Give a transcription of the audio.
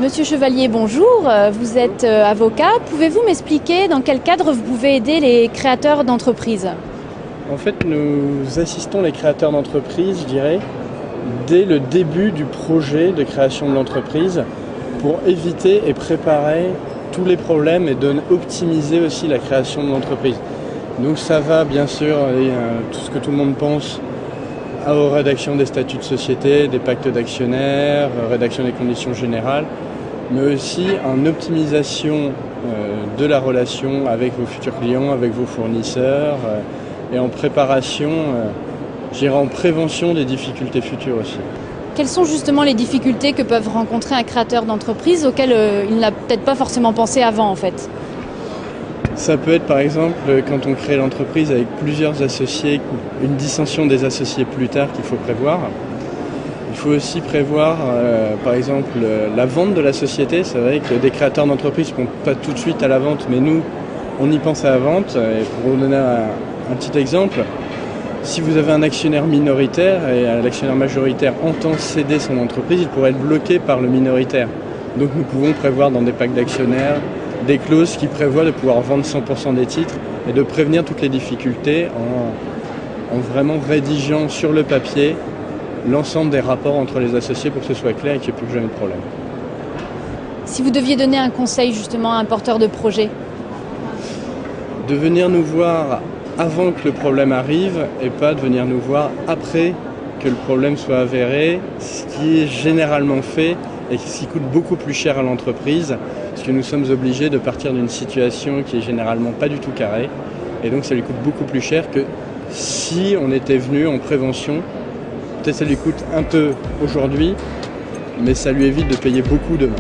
Monsieur Chevalier, bonjour. Vous êtes avocat. Pouvez-vous m'expliquer dans quel cadre vous pouvez aider les créateurs d'entreprises? En fait, nous assistons les créateurs d'entreprises, je dirais, dès le début du projet de création de l'entreprise pour éviter et préparer tous les problèmes et optimiser aussi la création de l'entreprise. Donc ça va bien sûr, tout ce que tout le monde pense, aux rédactions des statuts de société, des pactes d'actionnaires, rédaction des conditions générales, mais aussi en optimisation de la relation avec vos futurs clients, avec vos fournisseurs, et en préparation, en prévention des difficultés futures aussi. Quelles sont justement les difficultés que peuvent rencontrer un créateur d'entreprise auxquelles il n'a peut-être pas forcément pensé avant en fait? Ça peut être par exemple quand on crée l'entreprise avec plusieurs associés, une dissension des associés plus tard qu'il faut prévoir. Il faut aussi prévoir par exemple la vente de la société. C'est vrai que des créateurs d'entreprise ne pensent pas tout de suite à la vente, mais nous on y pense à la vente. Et pour vous donner un petit exemple, si vous avez un actionnaire minoritaire et l'actionnaire majoritaire entend céder son entreprise, il pourrait être bloqué par le minoritaire. Donc nous pouvons prévoir dans des pactes d'actionnaires des clauses qui prévoient de pouvoir vendre 100% des titres et de prévenir toutes les difficultés en vraiment rédigeant sur le papier l'ensemble des rapports entre les associés pour que ce soit clair et qu'il n'y ait plus jamais de problème. Si vous deviez donner un conseil justement à un porteur de projet? De venir nous voir avant que le problème arrive et pas de venir nous voir après que le problème soit avéré, ce qui est généralement fait et ce qui coûte beaucoup plus cher à l'entreprise, parce que nous sommes obligés de partir d'une situation qui est généralement pas du tout carrée, et donc ça lui coûte beaucoup plus cher que si on était venu en prévention. Peut-être ça lui coûte un peu aujourd'hui, mais ça lui évite de payer beaucoup demain.